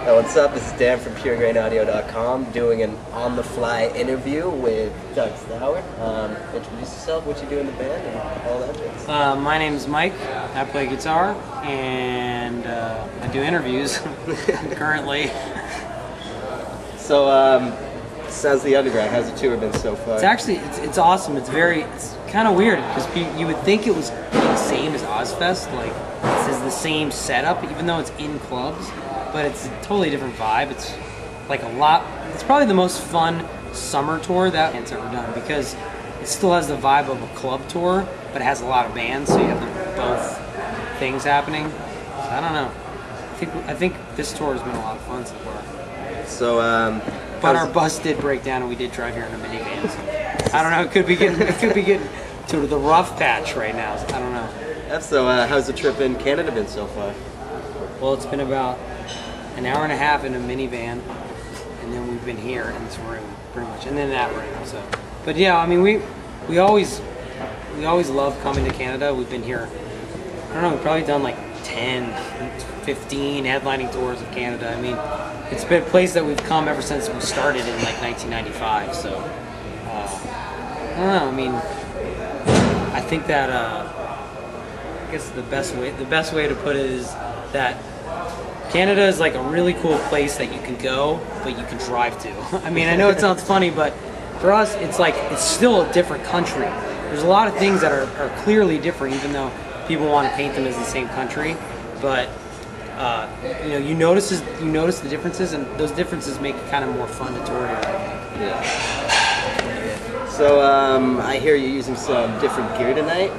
Hey, what's up? This is Dan from PureGrainAudio.com doing an on-the-fly interview with Doug Stauer. Introduce yourself, what you do in the band, and all that things. My name's Mike. I play guitar and I do interviews currently. So, sounds the underground. How's the tour been so far? It's actually it's awesome. It's kind of weird because you would think it was the same as Ozfest, like this is the same setup, even though it's in clubs. But it's a totally different vibe. It's like it's probably the most fun summer tour that it's ever done because it still has the vibe of a club tour, but it has a lot of bands, so you have both things happening. So I don't know. I think this tour has been a lot of fun so far. So, but our bus did break down, and we did drive here in a minivan. So I don't know. It could be getting to the rough patch right now. So I don't know. So, how's the trip in Canada been so far? Well, it's been about an hour and a half in a minivan, and then we've been here in this room pretty much, and then that room. So, but yeah, I mean, we always love coming to Canada. We've been here, I don't know, we've probably done like 10, 15 headlining tours of Canada. I mean, it's been a place that we've come ever since we started in like 1995. So I don't know. I mean, I think that I guess the best way to put it is that Canada is like a really cool place that you can go, but you can drive to. I mean, I know it sounds funny, but for us, it's like it's still a different country. There's a lot of things that are clearly different, even though people want to paint them as the same country. But you know, you notice the differences, and those differences make it kind of more fun to tour here. Yeah. So I hear you're using some different gear tonight.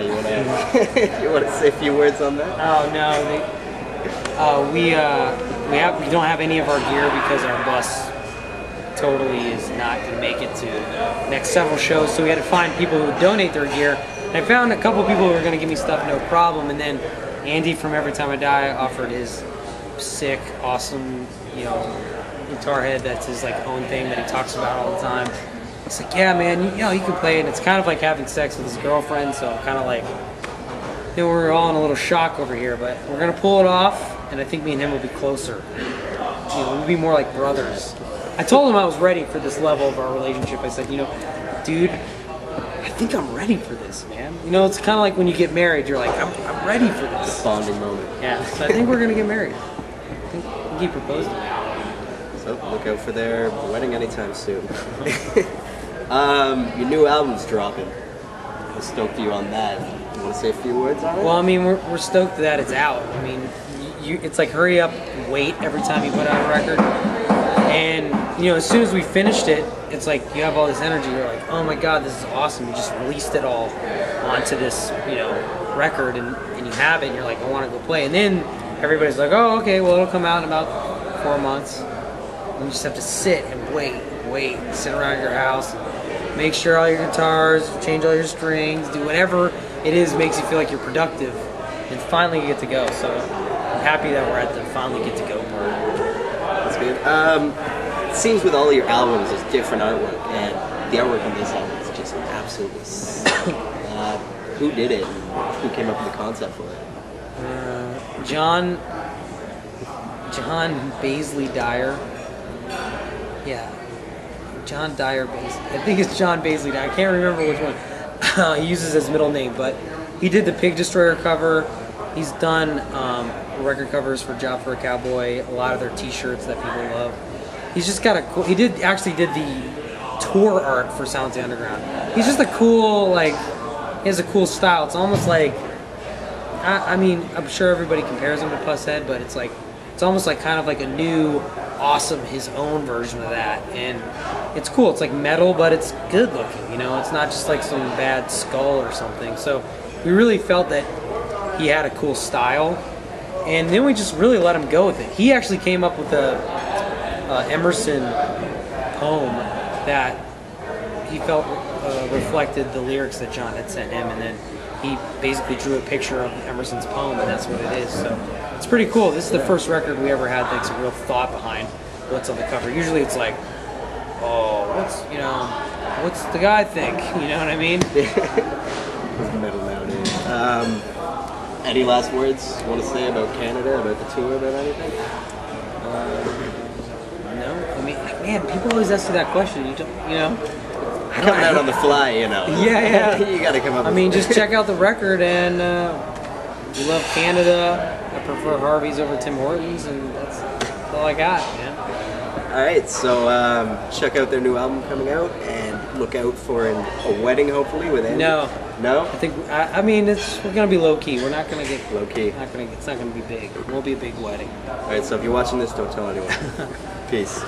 You wanna say a few words on that? Oh no. We don't have any of our gear because our bus totally is not going to make it to the next several shows. So we had to find people who would donate their gear. And I found a couple people who were going to give me stuff, no problem. And then Andy from Every Time I Die offered his sick, awesome, you know, guitar head that's his like own thing that he talks about all the time. It's like, yeah, man, you know, you can play it. And it's kind of like having sex with his girlfriend. So I'm kind of like, you know, we're all in a little shock over here, but we're going to pull it off. And I think me and him will be closer. You know, we'll be more like brothers. I told him I was ready for this level of our relationship. I said, you know, dude, I think I'm ready for this, man. You know, it's kind of like when you get married, you're like, I'm ready for this. The bonding moment. Yeah, so I think we're going to get married. I think he proposed to me. So look out for their wedding anytime soon. Your new album's dropping. I'm stoked for you on that. You want to say a few words on it? Well, I mean, we're stoked that it's out. I mean, it's like hurry up, wait every time you put out a record. And you know, as soon as we finished it, it's like you have all this energy. You're like, oh my god, this is awesome. You just released it all onto this, you know, record, and you have it. And you're like, I want to go play. And then everybody's like, oh, okay, well, it'll come out in about 4 months. And you just have to sit and wait, sit around your house, make sure all your guitars, change all your strings, do whatever it is makes you feel like you're productive, and finally you get to go. So I'm happy that we're at the finally get to go part. That's good. It seems with all your albums there's different artwork, and the artwork on this album is just absolutely sick. Who did it? Who came up with the concept for it? John Baisley Dyer. Yeah. John Dyer Baisley. I think it's John Baisley Dyer. I can't remember which one. He uses his middle name, but he did the Pig Destroyer cover. He's done record covers for Job for a Cowboy, a lot of their t-shirts that people love. He's just got a cool, he actually did the tour art for Sounds of the Underground. He's just a cool, like, he has a cool style. It's almost like, I mean, I'm sure everybody compares him to Pushead, but it's like, it's almost like kind of like a new, awesome, his own version of that. And it's cool. It's like metal, but it's good looking, you know? It's not just like some bad skull or something. So we really felt that he had a cool style, and then we just really let him go with it. He actually came up with a Emerson poem that he felt reflected the lyrics that John had sent him, and then he basically drew a picture of Emerson's poem, and that's what it is. So it's pretty cool. This is the first record we ever had that's a real thought behind what's on the cover. Usually it's like, oh, what's the guy think? You know what I mean? Metal nowadays. Any last words you want to say about Canada, about the tour, about anything? man, people always ask you that question. You don't, you know. Coming out on the fly, you know. Yeah. You gotta come up with just check out the record, and we love Canada. I prefer Harvey's over Tim Hortons, and that's all I got, man. Alright, so check out their new album coming out, and look out for a wedding, hopefully, with Andy. No. No? I think, we're gonna be low key. We're not gonna get Low key. It's not gonna be big. It won't be a big wedding. Alright, so if you're watching this, don't tell anyone. Peace.